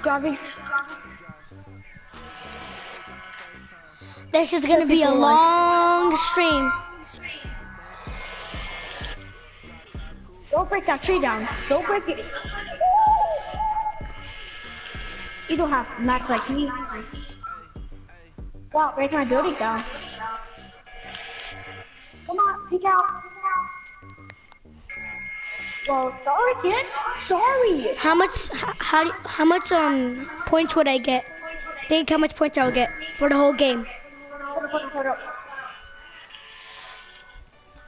Grabbing. This is gonna be a long stream. Don't break that tree down. Don't break it. You don't have max like me. Wow, break my building down. Come on, peek out. Well, sorry, kid. Sorry. How much? How much points would I get? Think how much points I'll get for the whole game. Hold up.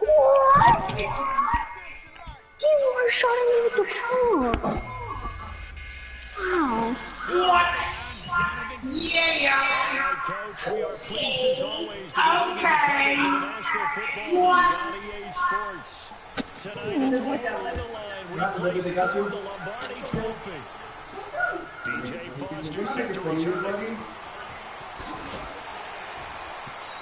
What? You were shooting me with the phone. Wow. What? Yeah. Coach, we are pleased as always to be okay. To the National Football League on EA Sports. Tonight it's all on the line. We play for the Lombardi Trophy. DJ Foster set to return.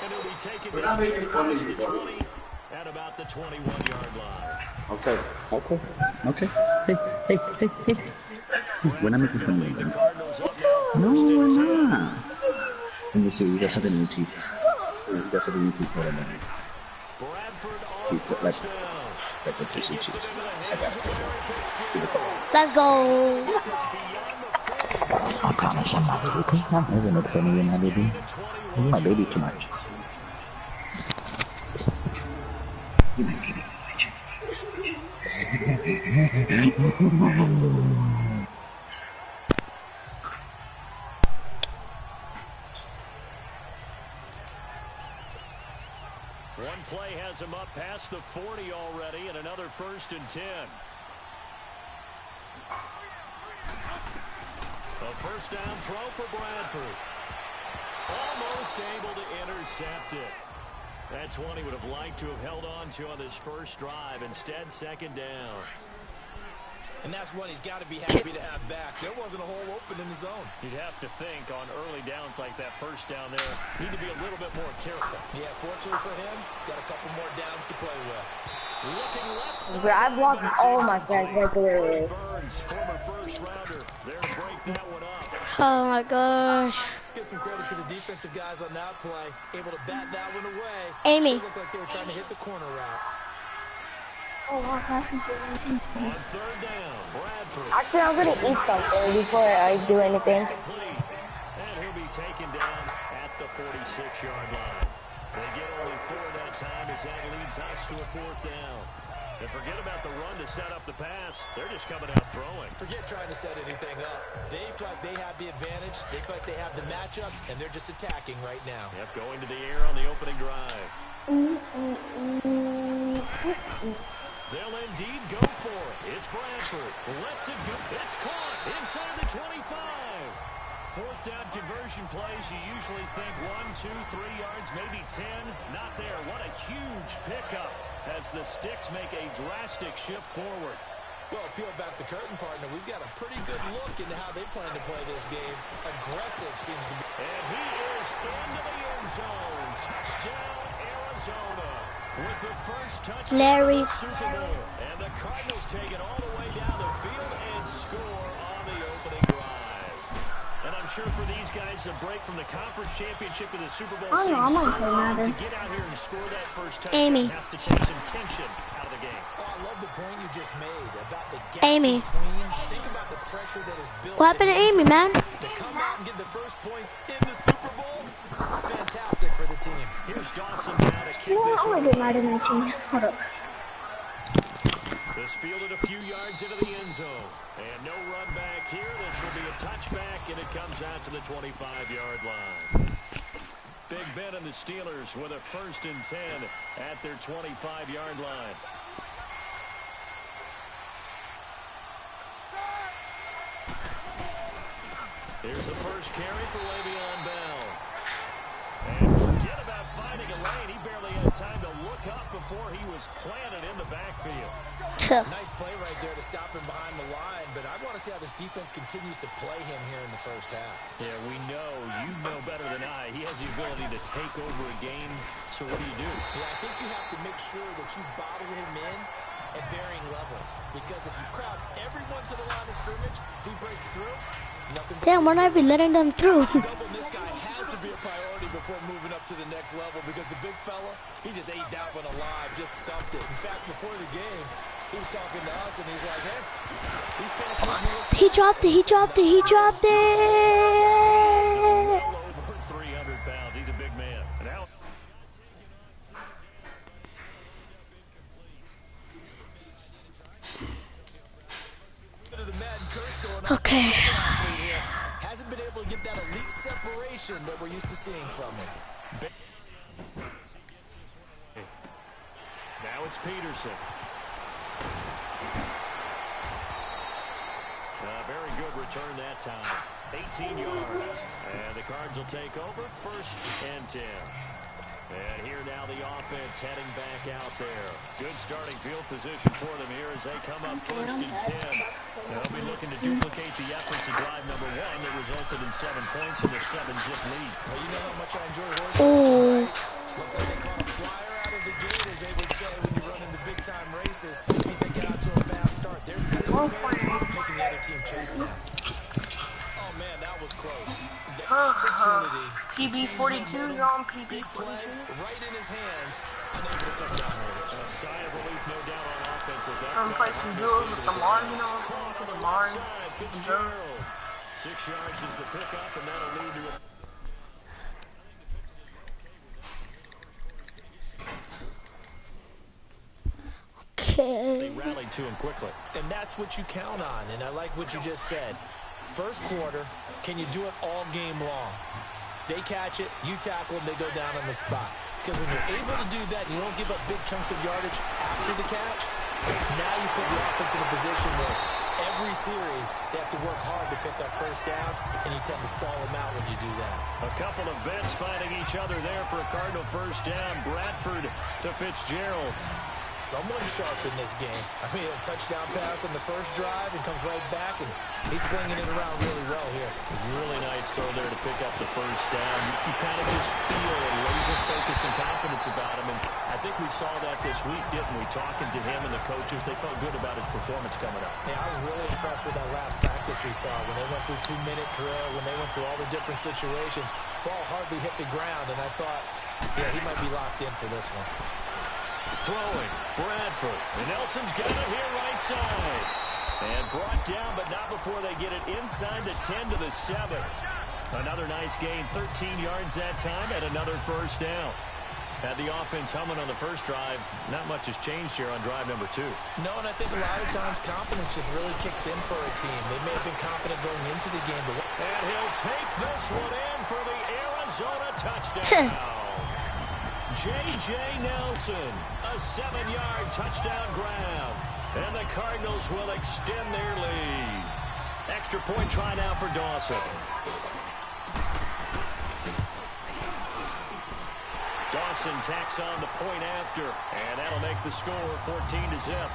And he'll be taken down just past the 20 at about the 21-yard line. Okay. Hey. We're not making fun of you. No, we're not. Let me see, you guys have a new teeth. You guys have a new teeth for a minute. Like the teeth. I got it. Let's go. I promise I'm not baby. I'm never not funny when my baby. You're my baby too much. You might give me One play has him up past the 40 already, and another 1st and 10. A first down throw for Bradford. Almost able to intercept it. That's one he would have liked to have held on to on this first drive. Instead, 2nd down. And that's one he's got to be happy to have back. There wasn't a hole open in the zone. You'd have to think on early downs like that first down there, need to be a little bit more careful. Yeah, fortunately for him, got a couple more downs to play with. Looking left side. I blocked all my friends regularly. Burns, former first rounder, there to break that one up. Oh my gosh. Let's give some credit to the defensive guys on that play. Able to bat that one away. Amy. Sure looked like they were trying to hit the corner route. On 3rd down, Bradford. Actually, I'm gonna eat something before I do anything. And he'll be taken down at the 46-yard line. They get only 4 that time as that leads us to a 4th down. And forget about the run to set up the pass. They're just coming out throwing. Forget trying to set anything up. They feel like they have the advantage. They feel like they have the matchups, and they're just attacking right now. Yep, going to the air on the opening drive. They'll indeed go for it. It's Bradford. Lets it go. It's caught inside the 25. 4th down conversion plays, you usually think 1, 2, 3 yards, maybe 10. Not there. What a huge pickup as the Sticks make a drastic shift forward. Well, peel back the curtain, partner. We've got a pretty good look into how they plan to play this game. Aggressive seems to be. And he is into the end zone. Touchdown, Arizona. With the first touchdown Larry. of the Super Bowl. And the Cardinals take it all the way down the field and score on the opening drive. And I'm sure for these guys, a break from the conference championship to the Super Bowl seems so long to get out here and score that first touchdown. Amy. Has to take some tension out of the game. Oh, I love the point you just made about the gap Amy. between. Think about the pressure that is built. What happened to Amy, man? To come out and get the first points in the Super Bowl, fantastic for the team. Here's Dawson now to kick this I'm one. gonna get mad at my team. Hold up. This fielded a few yards into the end zone. And no run back here. This will be a touchback, and it comes out to the 25-yard line. Big Ben and the Steelers with a 1st and 10 at their 25-yard line. Here's the first carry for Le'Veon Bell. And forget about finding a lane. He barely had time to look up before he was planted in the backfield. Nice play right there to stop him behind the line, but I want to see how this defense continues to play him here in the first half. Yeah, we know. You know better than I. He has the ability to take over a game. So what do? Yeah, I think you have to make sure that you bottle him in at varying levels. Because if you crowd everyone to the line of scrimmage, if he breaks through, it's Nothing but Damn, we're not even letting them through. doubling this guy has to be a priority before moving up to the next level because the big fella, he just ate that one alive, just stuffed it. In fact, before the game, he was talking to us and he's like, hey, these fans make me look He dropped it. He dropped it. He dropped it. Well over 300 pounds. He's a big man. And now to the Madden curse going on. Okay. Hasn't been able to get that elite separation that we're used to seeing from him. Now it's Peterson. Very good return that time. 18 yards. And the Cards will take over 1st and 10. And here now the offense heading back out there. Good starting field position for them here as they come up 1st and 10. They'll be looking to duplicate the efforts of drive number 1 that resulted in 7 points in the 7-zip lead. Well, you know how much I enjoy horse Oh. racing, right? Looks like they caught a flyer out of the gate, as they would say when you run into big-time races. It means they get out to a fast start. They're setting the pace, making the other team chase them. Oh, man, that was close. The opportunity. PB42, you're on Big play PB42. right in his hands. Unable to touch down with it. A sigh of relief, no doubt, on offense at that. I'm playing some duels with Lamar, you know what I'm saying? For Lamar, Fitzgerald. 6 yards is the pickup, and that'll lead to a... They Okay. rallied to him quickly. And that's what you count on, and I like what you just said. First quarter, can you do it all game long? They catch it, you tackle them, they go down on the spot. Because when you're able to do that and you don't give up big chunks of yardage after the catch, now you put the offense in a position where every series they have to work hard to pick up first downs, and you tend to stall them out when you do that. A couple of vets fighting each other there for a Cardinal first down. Bradford to Fitzgerald. Someone sharp in this game. I mean, a touchdown pass on the first drive and comes right back, and he's flinging it around really well here. Really nice throw there to pick up the first down. You kind of just feel a laser focus and confidence about him, and I think we saw that this week, didn't we? Talking to him and the coaches, they felt good about his performance coming up. Yeah, I was really impressed with that last practice we saw when they went through 2-minute drill, when they went through all the different situations. Ball hardly hit the ground, and I thought, yeah, he might be locked in for this one. Throwing, Bradford. And Nelson's got it here right side. And brought down, but not before they get it inside the 10 to the 7. Another nice gain, 13 yards that time, and another first down. Had the offense humming on the first drive. Not much has changed here on drive number 2. No, and I think a lot of times confidence just really kicks in for a team. They may have been confident going into the game, but... And he'll take this one in for the Arizona touchdown. J.J. Nelson, a 7-yard touchdown grab. And the Cardinals will extend their lead. Extra point try now for Dawson. Dawson tacks on the point after, and that'll make the score 14-0.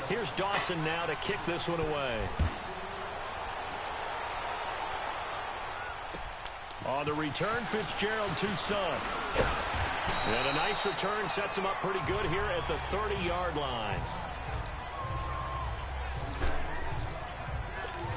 Here's Dawson now to kick this one away. On the return, Fitzgerald to Son. And a nice return sets him up pretty good here at the 30-yard line.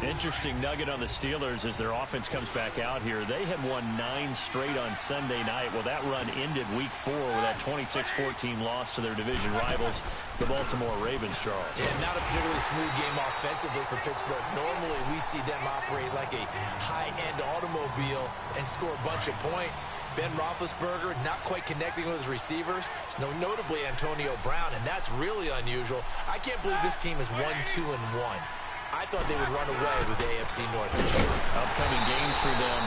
Interesting nugget on the Steelers as their offense comes back out here. They had won 9 straight on Sunday night. Well, that run ended week 4 with that 26-14 loss to their division rivals, the Baltimore Ravens, Charles. Yeah, not a particularly smooth game offensively for Pittsburgh. Normally, we see them operate like a high-end automobile and score a bunch of points. Ben Roethlisberger not quite connecting with his receivers. Notably, Antonio Brown, and that's really unusual. I can't believe this team is 1-2-1. I thought they would run away with the AFC North this year. Upcoming games for them.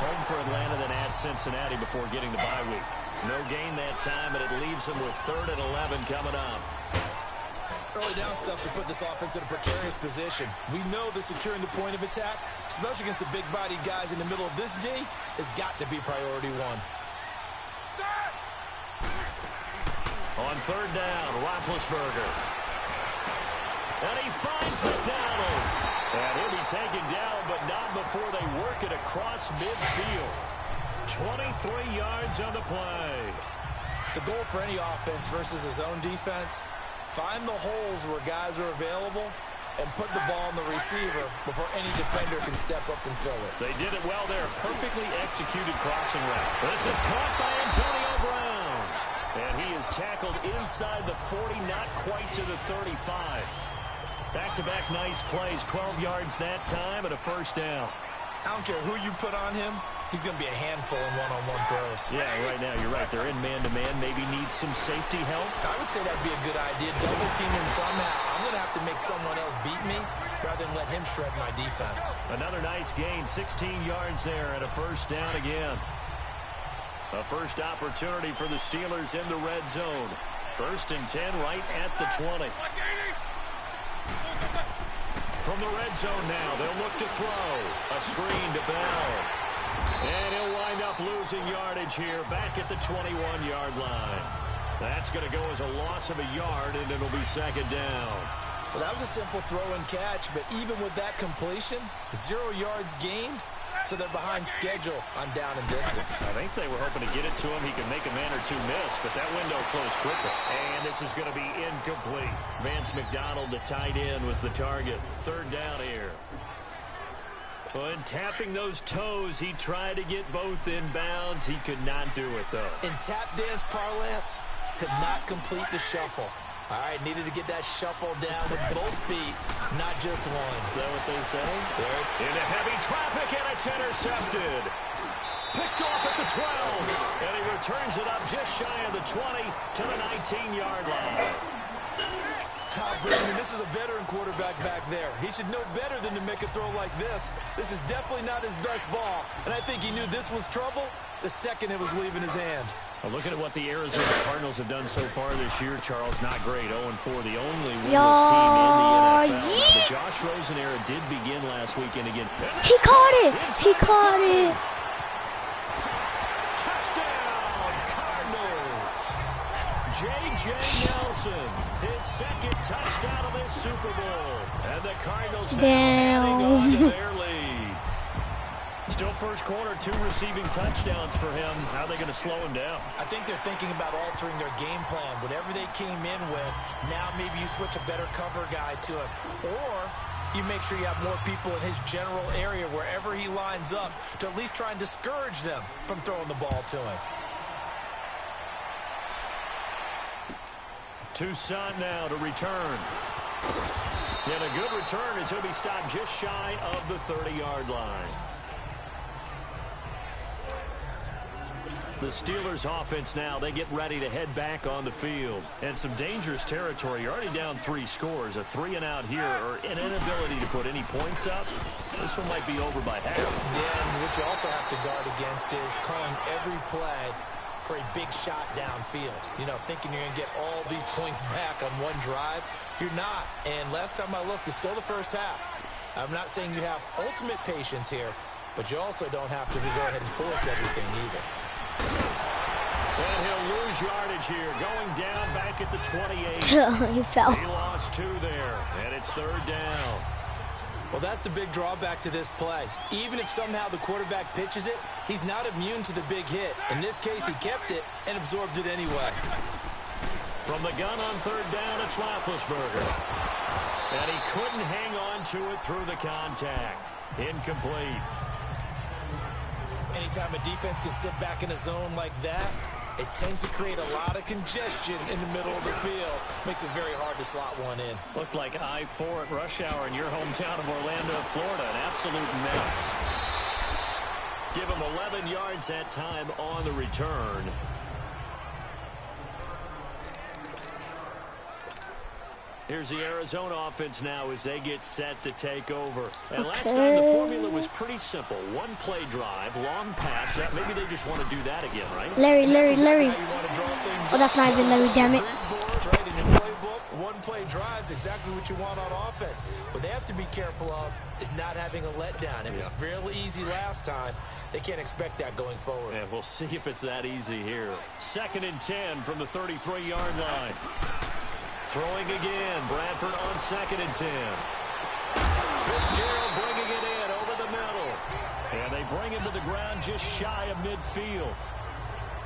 Home for Atlanta, then at Cincinnati before getting the bye week. No gain that time, and it leaves them with 3rd and 11 coming up. Early down stuff should put this offense in a precarious position. We know that securing the point of attack, especially against the big-bodied guys in the middle of this D, has got to be priority 1. On 3rd down, Roethlisberger. And he finds McDonald. And he'll be taken down, but not before they work it across midfield. 23 yards on the play. The goal for any offense versus his own defense Find the holes where guys are available and put the ball on the receiver before any defender can step up and fill it. They did it well there. Perfectly executed crossing route. This is caught by Antonio Brown. And he is tackled inside the 40, not quite to the 35. Back-to-back nice plays, 12 yards that time and a first down. I don't care who you put on him, he's going to be a handful in one-on-one throws. Yeah, right now, you're right. They're in man-to-man. Maybe needs some safety help. I would say that'd be a good idea. Double team him somehow. I'm going to have to make someone else beat me rather than let him shred my defense. Another nice gain, 16 yards there and a first down again. A first opportunity for the Steelers in the red zone. 1st and 10 right at the 20. From the red zone now, they'll look to throw. A screen to Bell. And he'll wind up losing yardage here back at the 21-yard line. That's going to go as a loss of a yard, and it'll be 2nd down. Well, that was a simple throw and catch, but even with that completion, 0 yards gained, so they're behind schedule on down and distance. I think they were hoping to get it to him. He could make a man or two miss, but that window closed quickly. And this is going to be incomplete. Vance McDonald, the tight end, was the target. 3rd down here. When tapping those toes, he tried to get both in bounds. He could not do it, though. In tap dance parlance, could not complete the shuffle. All right, needed to get that shuffle down with both feet, not just one. Is that what they say? Right. Into heavy traffic, and it's intercepted. Picked off at the 12, and he returns it up just shy of the 20 to the 19-yard line. Brandon, this is a veteran quarterback back there. He should know better than to make a throw like this. This is definitely not his best ball, and I think he knew this was trouble the second it was leaving his hand. Well, looking at what the Arizona Cardinals have done so far this year, Charles, not great. 0-4, the only winless team in the NFL. The Josh Rosen era did begin last weekend again. He caught it. He caught it. Touchdown, Cardinals. J.J. Nelson, his 2nd touchdown of this Super Bowl. And the Cardinals now adding on to their lead. Still first quarter, 2 receiving touchdowns for him. How are they going to slow him down? I think they're thinking about altering their game plan. Whatever they came in with, now maybe you switch a better cover guy to it. Or you make sure you have more people in his general area wherever he lines up to at least try and discourage them from throwing the ball to him. Toussaint now to return. And a good return as he'll be stopped just shy of the 30-yard line. The Steelers offense now, they get ready to head back on the field. And some dangerous territory. You're already down 3 scores. A 3-and-out here or an inability to put any points up. This one might be over by half. Yeah, and what you also have to guard against is calling every play for a big shot downfield. You know, thinking you're going to get all these points back on one drive. You're not. And last time I looked, it's still the first half. I'm not saying you have ultimate patience here, but you also don't have to go ahead and force everything either. And he'll lose yardage here, going down back at the 28. He fell. He lost 2 there, and it's 3rd down. Well, that's the big drawback to this play. Even if somehow the quarterback pitches it, he's not immune to the big hit. In this case, he kept it and absorbed it anyway. From the gun on 3rd down, it's Roethlisberger. And he couldn't hang on to it through the contact. Incomplete. Anytime a defense can sit back in a zone like that, it tends to create a lot of congestion in the middle of the field. Makes it very hard to slot one in. Looked like I-4 at rush hour in your hometown of Orlando, Florida. An absolute mess. Give him 11 yards that time on the return. Here's the Arizona offense now as they get set to take over. And last time the formula was pretty simple. 1-play drive, long pass. Maybe they just want to do that again, right? Larry. Oh, that's not even Larry, damn it. Right, in your playbook, 1-play drives exactly what you want on offense. What they have to be careful of is not having a letdown. It was real easy last time. They can't expect that going forward. Yeah, we'll see if it's that easy here. 2nd and 10 from the 33-yard line. Throwing again. Bradford on 2nd and 10. Fitzgerald bringing it in over the middle. And they bring him to the ground just shy of midfield.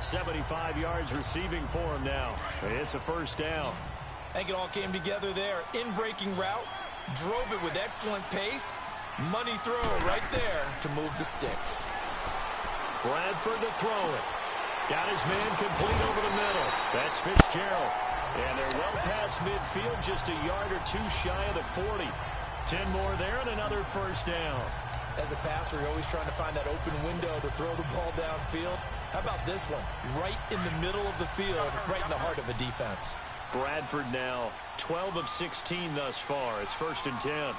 75 yards receiving for him now. It's a 1st down. I think it all came together there. In-breaking route, drove it with excellent pace. Money throw right there to move the sticks. Bradford to throw it. Got his man complete over the middle. That's Fitzgerald. And they're well past midfield, just a yard or two shy of the 40. 10 more there and another first down. As a passer, you're always trying to find that open window to throw the ball downfield. How about this one? Right in the middle of the field, right in the heart of a defense. Bradford now 12 of 16 thus far. It's 1st and 10.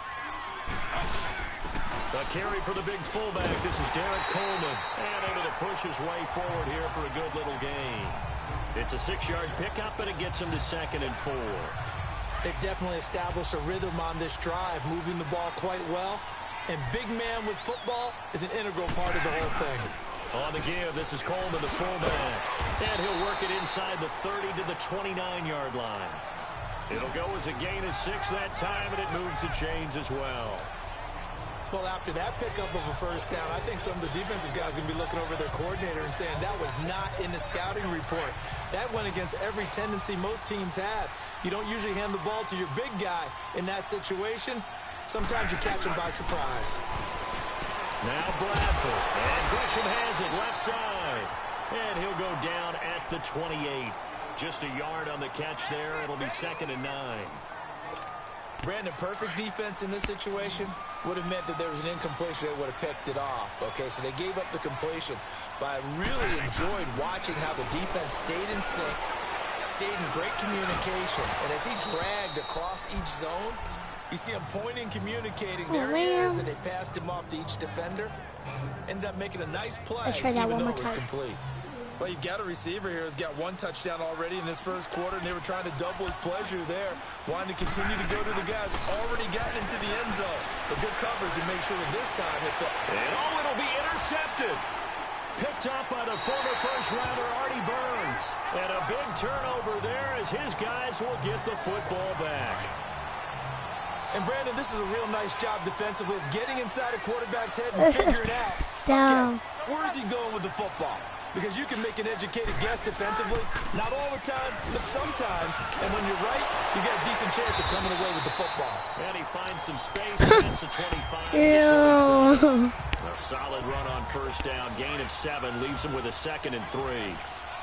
A carry for the big fullback. This is Derek Coleman. And able to push his way forward here for a good little gain. It's a 6-yard pickup, and it gets him to 2nd and 4. They've definitely established a rhythm on this drive, moving the ball quite well. And big man with football is an integral part of the whole thing. On the give, this is Coleman, the fullback. And he'll work it inside the 30 to the 29-yard line. It'll go as a gain of 6 that time, and it moves the chains as well. Well, after that pickup of a first down, I think some of the defensive guys are going to be looking over their coordinator and saying that was not in the scouting report. That went against every tendency most teams have. You don't usually hand the ball to your big guy in that situation. Sometimes you catch him by surprise. Now Bradford, and Gresham has it left side. And he'll go down at the 28. Just a yard on the catch there. It'll be 2nd and 9. Brandon, perfect defense in this situation would have meant that there was an incompletion. They would have picked it off. Okay, so they gave up the completion. But I really enjoyed watching how the defense stayed in sync, stayed in great communication. And as he dragged across each zone, you see him pointing, communicating. There he is, and they passed him off to each defender. Ended up making a nice play, Let's try that even one though more it was time. complete. Well, you've got a receiver here who's got 1 touchdown already in this first quarter, and they were trying to double his pleasure there, wanting to continue to go to the guys already gotten into the end zone. But good coverage to make sure that this time it's and it'll be intercepted. Picked up by the former first-rounder Artie Burns. And a big turnover there as his guys will get the football back. And, Brandon, this is a real nice job defensively of getting inside a quarterback's head and figuring out, Down. okay, where is he going with the football? Because you can make an educated guess defensively, not all the time, but sometimes. And when you're right, you got a decent chance of coming away with the football. And he finds some space past the 25 to 27. A solid run on first down. Gain of 7 leaves him with a 2nd and 3.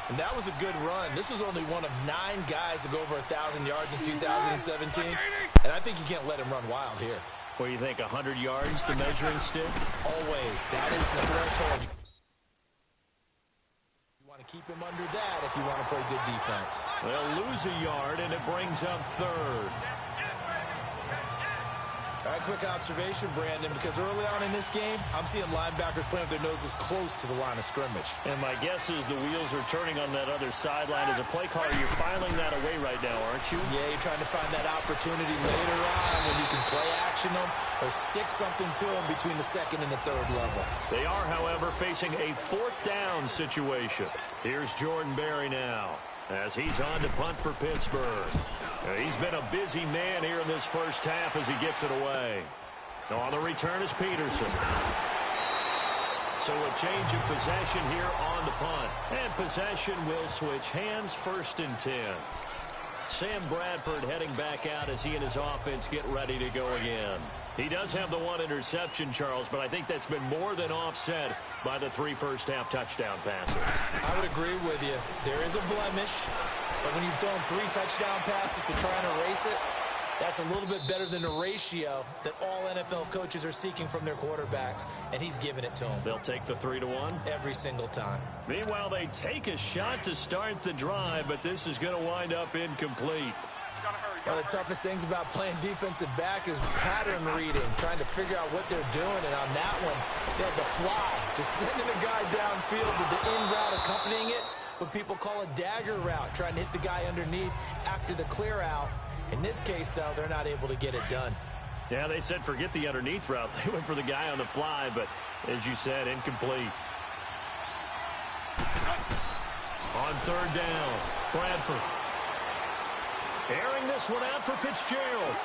And that was a good run. This was only one of 9 guys to go over 1,000 yards in 2017. And I think you can't let him run wild here. What do you think, 100 yards, the measuring stick? Always. That is the threshold. You want to keep him under that if you want to play good defense. They'll lose a yard, and it brings up 3rd. All right, quick observation, Brandon, because early on in this game, I'm seeing linebackers playing with their noses close to the line of scrimmage. And my guess is the wheels are turning on that other sideline. As a play caller, you're filing that away right now, aren't you? Yeah, you're trying to find that opportunity later on when you can play action them or stick something to them between the 2nd and the 3rd level. They are, however, facing a 4th down situation. Here's Jordan Berry now as he's on to punt for Pittsburgh. He's been a busy man here in this first half as he gets it away. On the return is Peterson. So a change of possession here on the punt. And possession will switch hands, 1st and 10. Sam Bradford heading back out as he and his offense get ready to go again. He does have the 1 interception, Charles, but I think that's been more than offset by the 3 first-half touchdown passes. I would agree with you. There is a blemish, but when you've thrown 3 touchdown passes to try and erase it, that's a little bit better than the ratio that all NFL coaches are seeking from their quarterbacks, and he's giving it to them. They'll take the 3-1 every single time. Meanwhile, they take a shot to start the drive, but this is going to wind up incomplete. One of the toughest things about playing defensive back is pattern reading, trying to figure out what they're doing. And on that one, they had the fly, just sending a guy downfield with the in route accompanying it, what people call a dagger route, trying to hit the guy underneath after the clear out. In this case, though, they're not able to get it done. Yeah, they said forget the underneath route. They went for the guy on the fly, but as you said, incomplete. On 3rd down, Bradford. Airing this one out for Fitzgerald.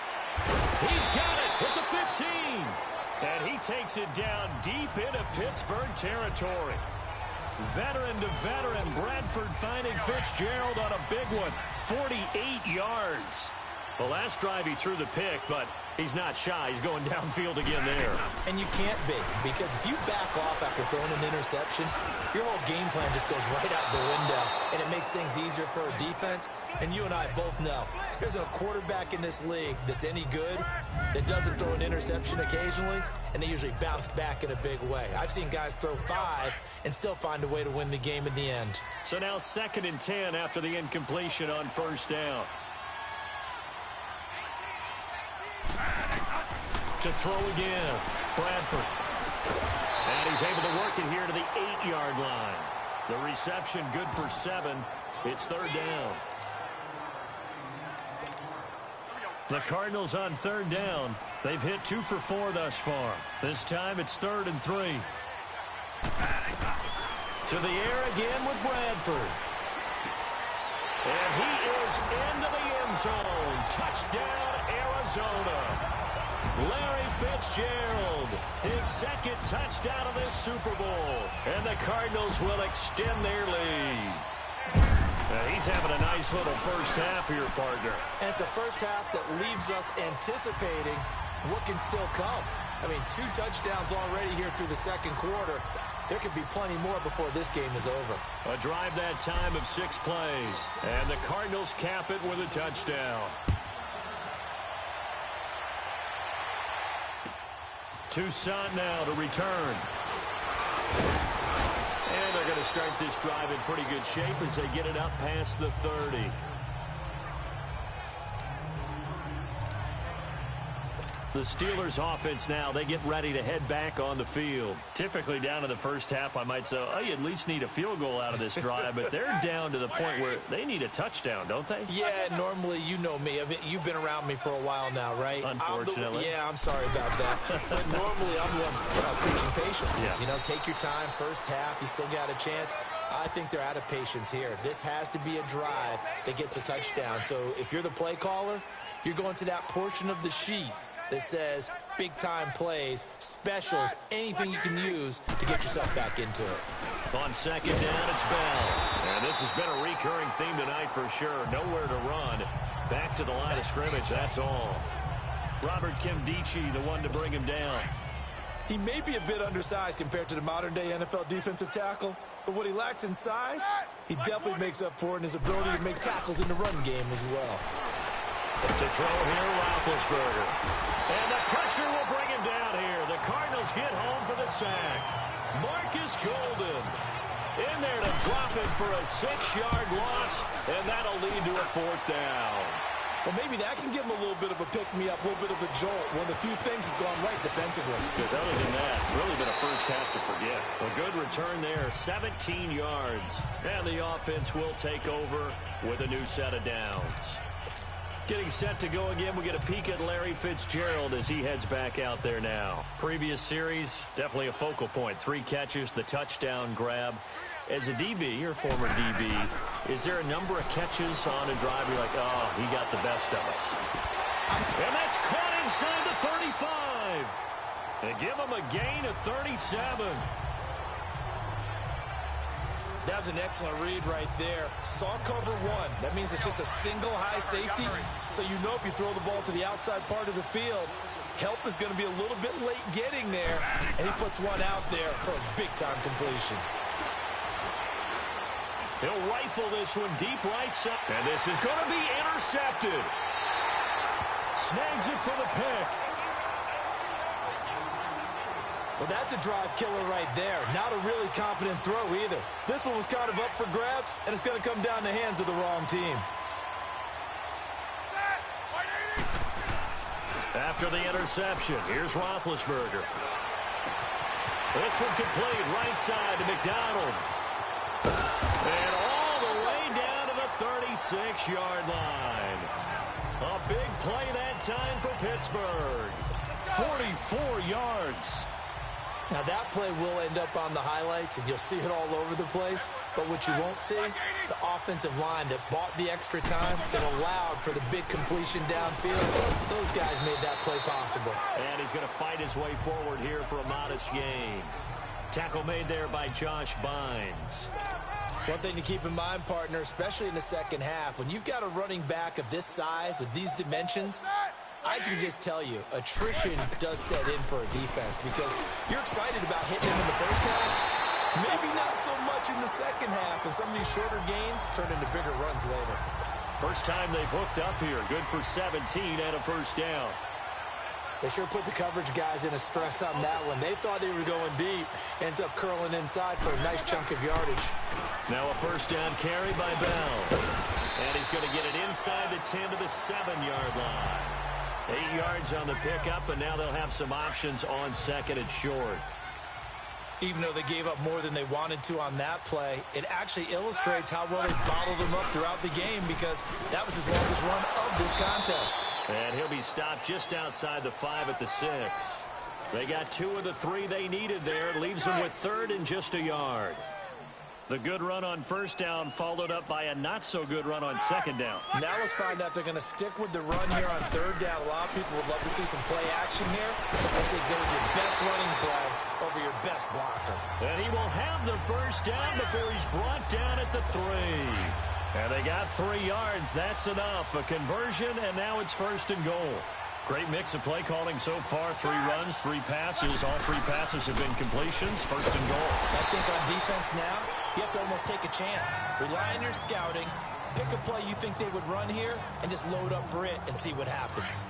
He's got it at the 15. And he takes it down deep into Pittsburgh territory. Veteran to veteran, Bradford finding Fitzgerald on a big one. 48 yards. Well, last drive he threw the pick, but he's not shy. He's going downfield again there. And you can't be, because if you back off after throwing an interception, your whole game plan just goes right out the window, and it makes things easier for a defense. And you and I both know there's a quarterback in this league that's any good that doesn't throw an interception occasionally, and they usually bounce back in a big way. I've seen guys throw 5 and still find a way to win the game in the end. So now 2nd and 10 after the incompletion on 1st down. To throw again, Bradford. And he's able to work it here to the 8-yard line. The reception good for 7. It's 3rd down. The Cardinals on 3rd down. They've hit 2 for 4 thus far. This time it's 3rd and 3. To the air again with Bradford. And he is into the end zone. Touchdown, Arizona. Larry Fitzgerald, his 2nd touchdown of this Super Bowl. And the Cardinals will extend their lead. He's having a nice little first half here, partner. And it's a first half that leaves us anticipating what can still come. I mean, 2 touchdowns already here through the 2nd quarter. There could be plenty more before this game is over. A drive that time of 6 plays. And the Cardinals cap it with a touchdown. Toussaint now to return. And they're going to start this drive in pretty good shape as they get it up past the 30. The Steelers offense now, they get ready to head back on the field. Typically down in the first half, I might say, oh, you at least need a field goal out of this drive, but they're down to the point where they need a touchdown, don't they? Yeah, normally, you know me. I mean, you've been around me for a while now, right? Unfortunately. I'm sorry about that. But normally, I'm the one preaching patience. Yeah. You know, take your time, first half, you still got a chance. I think they're out of patience here. This has to be a drive that gets a touchdown. So if you're the play caller, you're going to that portion of the sheet that says big-time plays, specials, anything you can use to get yourself back into it. On 2nd down, it's Bell. And this has been a recurring theme tonight for sure. Nowhere to run. Back to the line of scrimmage, that's all. Robert Nkemdiche, the one to bring him down. He may be a bit undersized compared to the modern-day NFL defensive tackle, but what he lacks in size, he definitely makes up for it in his ability to make tackles in the run game as well. To throw here, Roethlisberger. And the pressure will bring him down here. The Cardinals get home for the sack. Marcus Golden in there to drop it for a 6-yard loss, and that'll lead to a 4th down. Well, maybe that can give him a little bit of a pick-me-up, a little bit of a jolt. One of the few things has gone right defensively. Because other than that, it's really been a first half to forget. A good return there, 17 yards. And the offense will take over with a new set of downs. Getting set to go again, we get a peek at Larry Fitzgerald as he heads back out there now. Previous series, definitely a focal point. 3 catches, the touchdown grab. As a DB, or former DB, is there a number of catches on a drive you're like, oh, he got the best of us? And that's caught inside the 35. And give him a gain of 37. That was an excellent read right there. Saw cover 1. That means it's just a single high safety. So you know if you throw the ball to the outside part of the field, help is going to be a little bit late getting there. And he puts one out there for a big-time completion. He'll rifle this one deep right side. And this is going to be intercepted. Snags it for the pick. Well, that's a drive killer right there. Not a really confident throw either. This one was kind of up for grabs, and it's going to come down the hands of the wrong team. After the interception, here's Roethlisberger. This one complete, right side to McDonald. And all the way down to the 36-yard line. A big play that time for Pittsburgh. 44 yards. Now, that play will end up on the highlights, and you'll see it all over the place. But what you won't see, the offensive line that bought the extra time, that allowed for the big completion downfield. Those guys made that play possible. And he's going to fight his way forward here for a modest gain. Tackle made there by Josh Bynes. One thing to keep in mind, partner, especially in the second half, when you've got a running back of this size, of these dimensions, I can just tell you, attrition does set in for a defense because you're excited about hitting him in the first half, maybe not so much in the second half, and some of these shorter gains turn into bigger runs later. First time they've hooked up here. Good for 17 and a first down. They sure put the coverage guys in a stress on that one. They thought they were going deep. Ends up curling inside for a nice chunk of yardage. Now a first down carry by Bell. And he's going to get it inside the 10 to the 7-yard line. 8 yards on the pickup, and now they'll have some options on second and short. Even though they gave up more than they wanted to on that play, it actually illustrates how well they bottled them up throughout the game because that was his longest run of this contest. And he'll be stopped just outside the 5 at the 6. They got 2 of the 3 they needed there. Leaves them with third and just a yard. The good run on first down followed up by a not-so-good run on second down. Now let's find out if they're going to stick with the run here on third down. A lot of people would love to see some play action here. They say go with your best running play over your best blocker. And he will have the first down before he's brought down at the 3. And they got 3 yards. That's enough. A conversion, and now it's first and goal. Great mix of play calling so far. 3 runs, 3 passes. All 3 passes have been completions. First and goal. I think on defense now, you have to almost take a chance. Rely on your scouting. Pick a play you think they would run here and just load up for it and see what happens.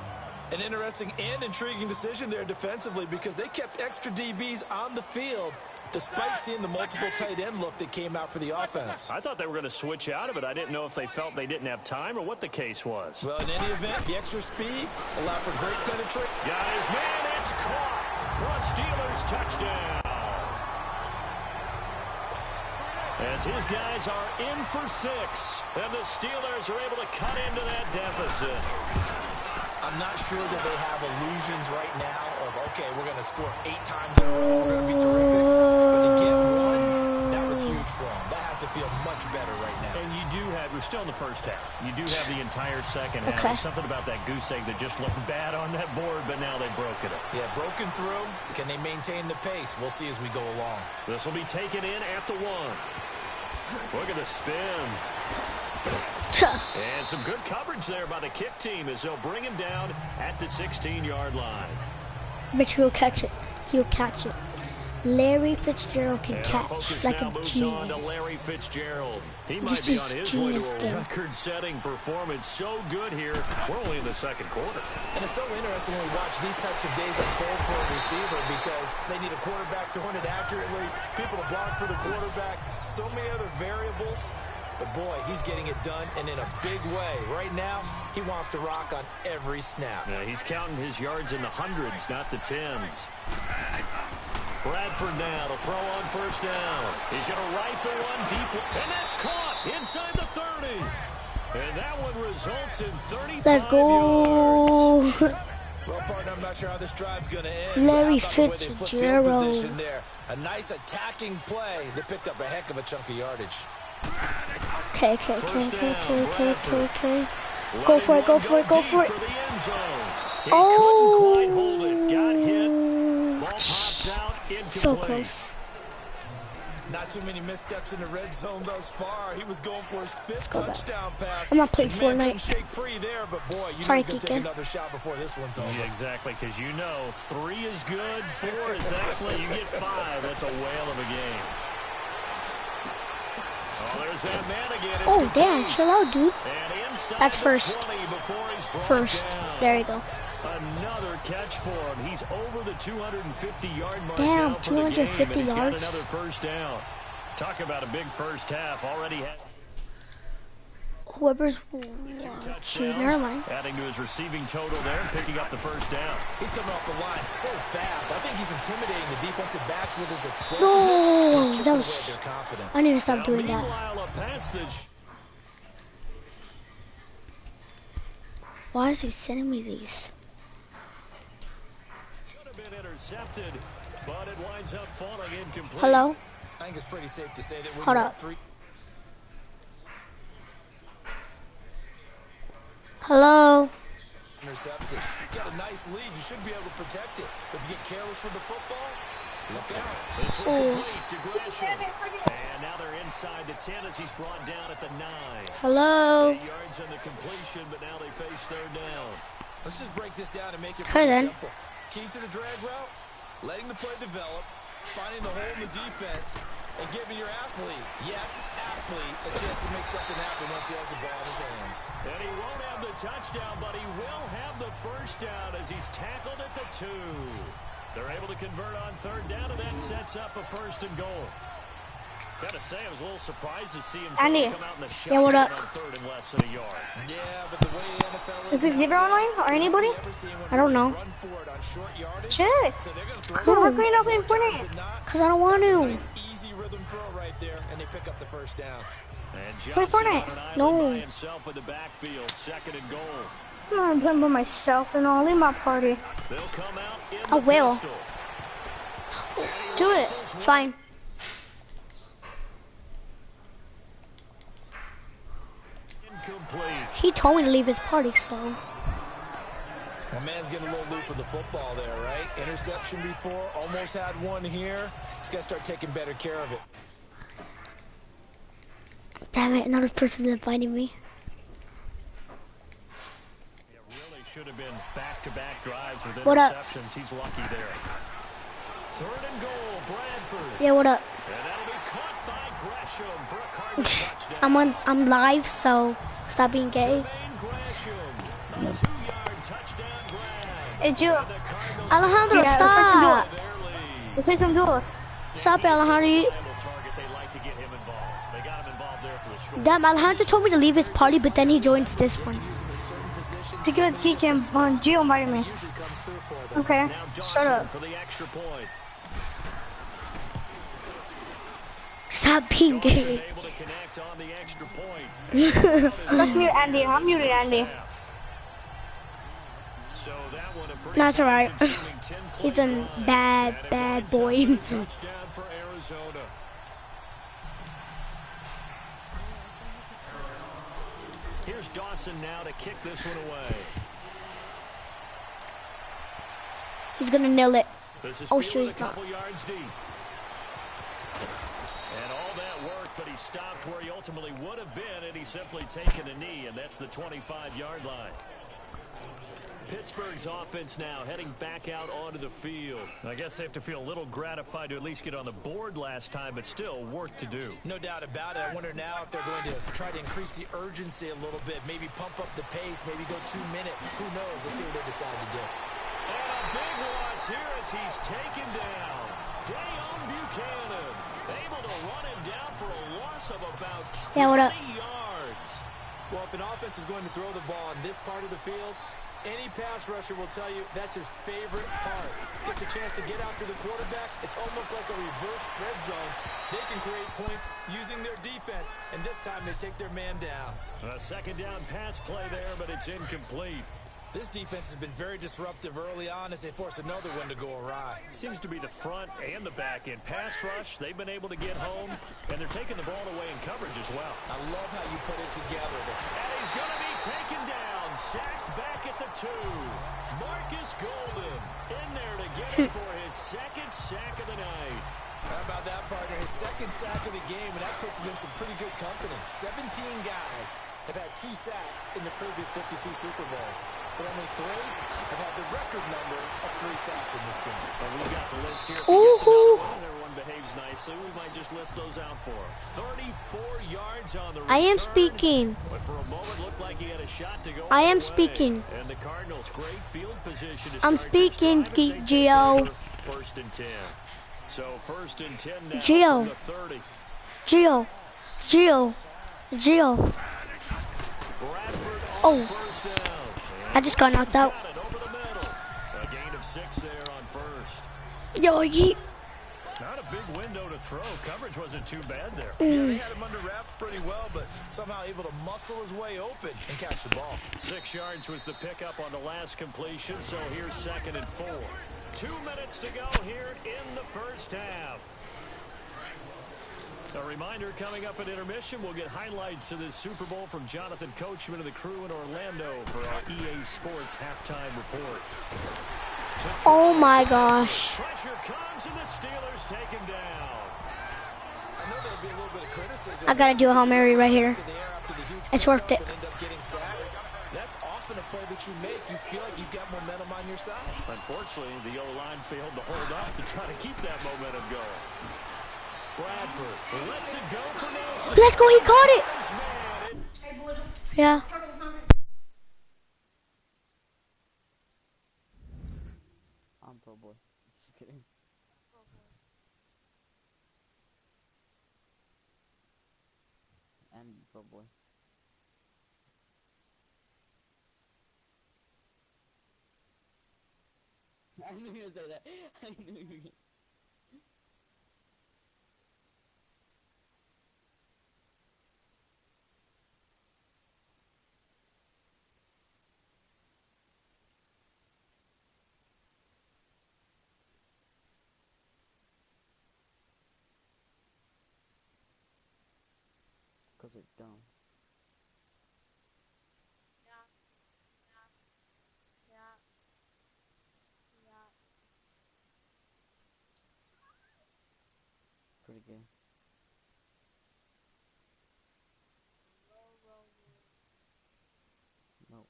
An interesting and intriguing decision there defensively because they kept extra DBs on the field despite seeing the multiple tight end look that came out for the offense. I thought they were going to switch out of it. I didn't know if they felt they didn't have time or what the case was. Well, in any event, the extra speed allowed for great penetration. Got his man. It's caught for a Steelers touchdown. As his guys are in for 6, and the Steelers are able to cut into that deficit. I'm not sure that they have illusions right now of, okay, we're going to score 8 times in a row, we're going to be terrific. But to get 1, that was huge for them. That has to feel much better right now. And you do have, we're still in the first half. You do have the entire second half. Okay. There's something about that goose egg that just looked bad on that board, but now they broke it up. Yeah, broken through. Can they maintain the pace? We'll see as we go along. This will be taken in at the 1. Look at the spin. And some good coverage there by the kick team as they'll bring him down at the 16-yard line. But he'll catch it. He'll catch it. Larry Fitzgerald can catch like a moves on to genius. Larry Fitzgerald. He might This be is on his way genius to a game. record-setting performance. So good here. We're only in the second quarter. And it's so interesting when we watch these types of days unfold for a receiver because they need a quarterback throwing it accurately, people to block for the quarterback, so many other variables. But, boy, he's getting it done, and in a big way. Right now, he wants to rock on every snap. Yeah, he's counting his yards in the hundreds, not the tens. Bradford now to throw on first down. He's going to rifle one deep, and that's caught inside the 30. And that one results in 35 Let's go. yards. Well, partner, I'm not sure how this drive's going to end. Larry But how about the way they flipped field Fitzgerald. position there? A nice attacking play. They picked up a heck of a chunk of yardage. Okay. Go for it. So close. Not too many missteps in the red zone thus far. He was going for his 5th touchdown pass. I'm not playing His man couldn't Fortnite. shake free there, but boy, you know Sorry, he's going to take Kike. another shot before this one's over. Yeah, exactly, because you know 3 is good, 4 is excellent. You get 5. That's a whale of a game. Oh, there's that man again. It's Oh, damn. complete. Chill out, dude. And inside That's the first. 20 before he's brought First. down. There you go. Another catch for him. He's over the 250-yard mark Damn, now for the game, 250 and he's yards. got another first down. Talk about a big first half. Already had Whoever's watching, never mind. adding to his receiving total there, picking up the first down. He's coming off the line so fast. I think he's intimidating the defensive backs with his No, explosiveness. He's chipping that away was- at their confidence. I need to stop Now, doing that. meanwhile, a pass that's Why is he sending me these? should have been intercepted, but it winds up falling incomplete. Hello? I think it's pretty safe to say that we Hold got up. 3. Hello? Intercepted. You got a nice lead. You should be able to protect it. If you get careless with the football, Look out. This one complete to Gresham. And now they're inside the 10 as he's brought down at the 9. Hello. 8 yards on the completion, but now they face third down. Let's just break this down and make it Okay, pretty then. simple. Key to the drag route, letting the play develop, finding the hole in the defense, and giving your athlete, yes, athlete, a chance to make something happen once he has the ball in his hands. And he won't have the touchdown, but he will have the first down as he's tackled at the 2. They're able to convert on third down, and that sets up a 1st and goal. Gotta say, I was a little surprised to see him come Andy. out in the shotgun Yeah, what up? on 3rd and less than a yard. Yeah, but the way NFL Is Xavier online or anybody? I don't know. Run for it on short yardage, Check. so they're going to How throw come you're not playing Fortnite? Cause I don't want to. nice, easy rhythm throw right there, and they pick up the first down. And Play Johnson Fortnite. on an island No. by himself in the backfield, 2nd and goal. I'm playing by myself and I'll leave my party. They'll come out in I the will. pistol. Do it. Fine. Incomplete. He told me to leave his party, so. My man's getting a little loose with the football there, right? Interception before, almost had one here. He's got to start taking better care of it. Damn it, another person inviting me. It really should have been back-to-back drives with What up? interceptions. He's lucky there. 3rd and goal, Bradford. Yeah, what up? And that'll be caught by Gresham for a Cardinals touchdown. I'm live, so stop being gay. Jermaine Gresham, a 2-yard touchdown grab. Hey, Jill. And the Cardinals Alejandro, Yeah, stop! their lead. Let's play some duels. Stop it, Alejandro. Target, they like to get him involved. They got him involved there for the score. Damn, Alejandro told me to leave his party, but then he joins this one. Use him in certain positions. To give it geek him on Jill invited me. Usually comes through for them. Okay. Now Shut Dawson up. for the extra point. Stop being Dawson gay. able to connect on the extra point. Let's mute Andy. I'm muted Andy. So that one a pretty That's alright. time-consuming 10-play He's a drive. bad, And it bad winds up boy. with a touchdown for Arizona. Here's Dawson now to kick this one away. He's gonna nail it. This is Oh, fielded sure a he's not. couple yards deep. And all that work, but he stopped where he ultimately would have been, and he's simply taken a knee, and that's the 25-yard line. Pittsburgh's offense now heading back out onto the field. I guess they have to feel a little gratified to at least get on the board last time, but still work to do. No doubt about it. I wonder now if they're going to try to increase the urgency a little bit, maybe pump up the pace, maybe go 2-minute. Who knows? Let's see what they decide to do. And a big loss here as he's taken down. Dayon Buchanan able to run him down for a loss of about 20 Yeah, what up? yards. Well, if an offense is going to throw the ball on this part of the field, any pass rusher will tell you that's his favorite part. Gets a chance to get after the quarterback. It's almost like a reverse red zone. They can create points using their defense, and this time they take their man down. A 2nd down pass play there, but it's incomplete. This defense has been very disruptive early on as they force another one to go awry. Seems to be the front and the back end. Pass rush, they've been able to get home, and they're taking the ball away in coverage as well. I love how you put it together. And he's going to be taken down, sacked back at the 2. Marcus Golden in there to get him for his 2nd sack of the night. How about that, partner? His 2nd sack of the game, and that puts him in some pretty good company. 17 guys have had 2 sacks in the previous 52 Super Bowls. But only 3 have had the record number of 3 sacks in this game. And we've got the list here. If he Ooh. gets another one and everyone behaves nicely, we might just list those out for him. 34 yards on the return. I am speaking. But for a moment, looked like he had a shot to go I am all the way. speaking. And the Cardinals, great field position to I'm start this speaking, drive as they take Gio. over 1st and 10. So 1st and 10 now Gio. from the 30. Gio. Bradford on Oh. 1st down. I just got knocked out. Got it over the middle. A gain of 6 there on 1st. Yo, he. Not a big window to throw. Coverage wasn't too bad there. Yeah, they had him under wraps pretty well, but somehow able to muscle his way open and catch the ball. 6 yards was the pickup on the last completion, so here's 2nd and 4. 2 minutes to go here in the first half. A reminder, coming up at intermission, we'll get highlights of this Super Bowl from Jonathan Coachman and the crew in Orlando for our EA Sports halftime report. Oh my gosh. Pressure comes and the Steelers take him down. I know there'll be a little bit of criticism. I gotta do a Hail Mary right here. It's worth it. That's often a play that you make. You feel like you've got momentum on your side. Unfortunately, the O-line failed to hold up to try to keep that momentum going. Bradford lets it go for Nelson. Let's go, he caught it. Yeah. I'm pro boy. Just kidding. And pro boy. I knew you would say that. I knew you would. Cause they're dumb. Pretty good. Nope.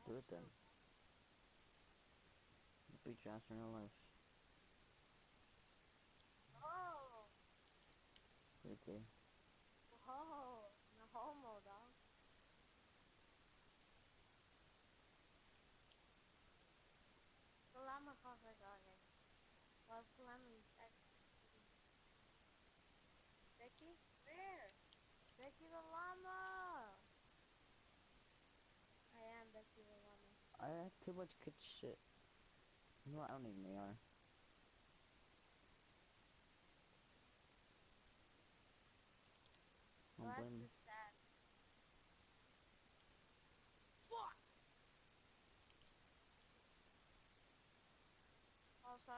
Do it then. Beat your ass in real life. Pretty good. I had too much good shit. You know what? I don't need an AR. Don't blame me.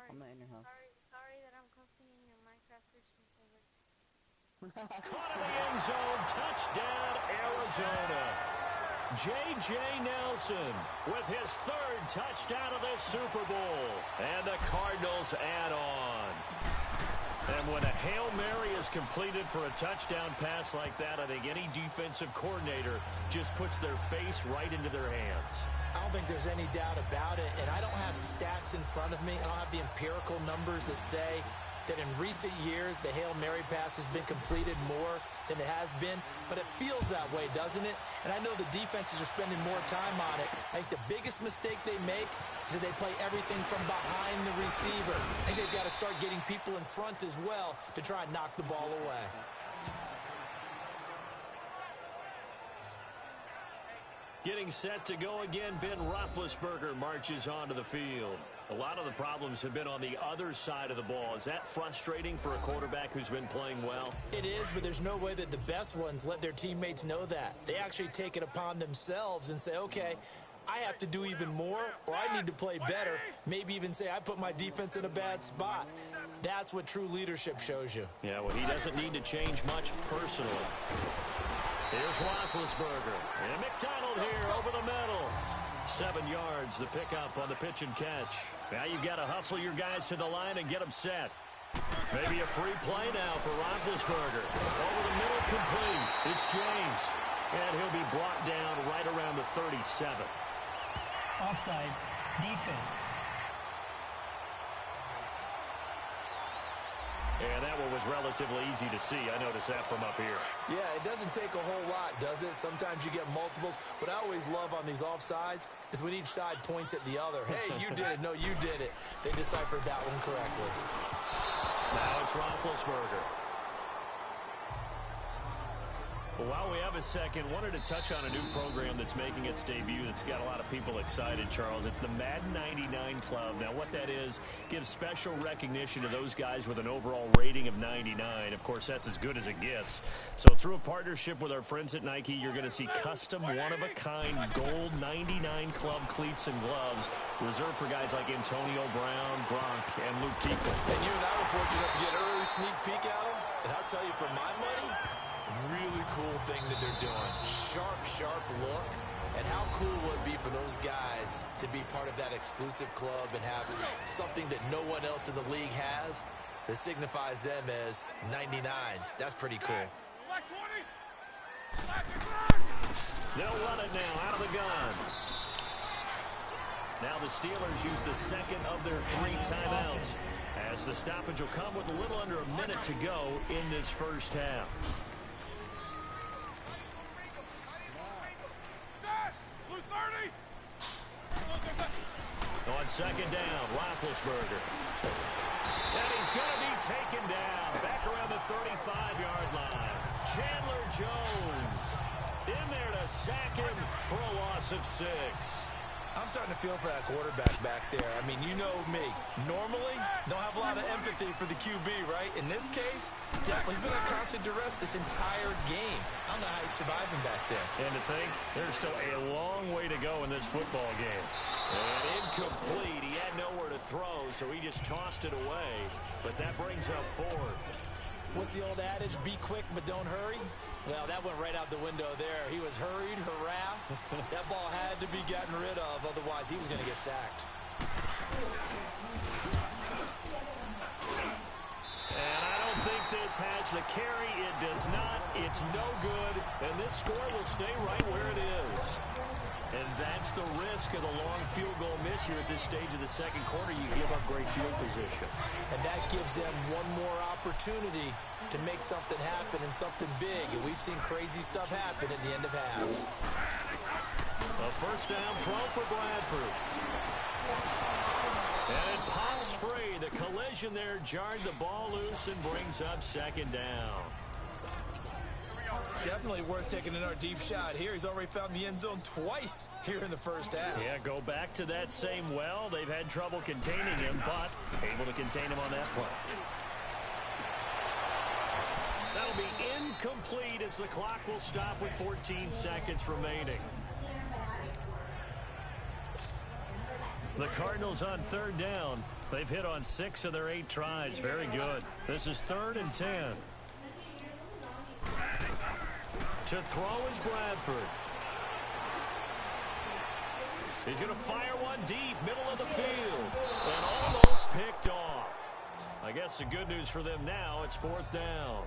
I'm not in your house. Sorry that I'm cussing in your Minecraft Christian server. Caught in the end zone. Touchdown, Arizona. J.J. Nelson with his third touchdown of this Super Bowl. And the Cardinals add on. And when a Hail Mary is completed for a touchdown pass like that, I think any defensive coordinator just puts their face right into their hands. I don't think there's any doubt about it, and I don't have stats in front of me. I don't have the empirical numbers that say that in recent years the Hail Mary pass has been completed more than it has been, but it feels that way, doesn't it? And I know the defenses are spending more time on it. I think the biggest mistake they make is that they play everything from behind the receiver. I think they've got to start getting people in front as well to try and knock the ball away. Getting set to go again, Ben Roethlisberger marches onto the field. A lot of the problems have been on the other side of the ball. Is that frustrating for a quarterback who's been playing well? It is, but there's no way that the best ones let their teammates know that. They actually take it upon themselves and say, okay, I have to do even more, or I need to play better. Maybe even say I put my defense in a bad spot. That's what true leadership shows you. Yeah, well, he doesn't need to change much personally. Here's Roethlisberger. And McDonald here over the middle. 7 yards, the pickup on the pitch and catch. Now you've got to hustle your guys to the line and get them set. Maybe a free play now for Roethlisberger. Over the middle, complete. It's James. And he'll be brought down right around the 37. Offside. Defense. And that one was relatively easy to see. I noticed that from up here. Yeah, it doesn't take a whole lot, does it? Sometimes you get multiples. What I always love on these offsides is when each side points at the other. Hey, you did it. No, you did it. They deciphered that one correctly. Now it's Roethlisberger. Well, while we have a second, wanted to touch on a new program that's making its debut that's got a lot of people excited, Charles. It's the Madden 99 Club. Now, what that is, gives special recognition to those guys with an overall rating of 99. Of course, that's as good as it gets. So through a partnership with our friends at Nike, you're going to see custom, one-of-a-kind gold 99 Club cleats and gloves reserved for guys like Antonio Brown, Gronk, and Luke Kuechly. And you and I were fortunate enough to get an early sneak peek at them. And I'll tell you, for my money, really cool thing that they're doing. Sharp, sharp look. And how cool would it be for those guys to be part of that exclusive club and have something that no one else in the league has that signifies them as 99s? That's pretty cool. They'll run it now out of the gun. Now the Steelers use the second of their 3 timeouts, as the stoppage will come with a little under a minute to go in this first half. On second down, Roethlisberger. And he's going to be taken down back around the 35-yard line. Chandler Jones in there to sack him for a loss of 6. I'm starting to feel for that quarterback back there. I mean, you know me. Normally, don't have a lot of empathy for the QB, right? In this case, definitely been under constant duress this entire game. I don't know how he's surviving back there. And to think, there's still a long way to go in this football game. And incomplete. He had nowhere to throw, so he just tossed it away. But that brings up 4th. What's the old adage? Be quick, but don't hurry? Well, that went right out the window there. He was hurried, harassed. That ball had to be gotten rid of, otherwise he was going to get sacked. And I don't think this has the carry. It does not. It's no good. And this score will stay right where it is. And that's the risk of the long field goal miss here at this stage of the second quarter. You give up great field position. And that gives them one more opportunity to make something happen and something big. And we've seen crazy stuff happen at the end of halves. A first down throw for Bradford. And it pops free. The collision there jarred the ball loose and brings up second down. Definitely worth taking another deep shot here. He's already found the end zone twice here in the first half. Yeah, go back to that same well. They've had trouble containing him, but able to contain him on that play. That'll be incomplete as the clock will stop with 14 seconds remaining. The Cardinals on third down. They've hit on 6 of their 8 tries. Very good. This is 3rd and 10. To throw is Bradford. He's going to fire one deep, middle of the field. And almost picked off. I guess the good news for them now, it's 4th down.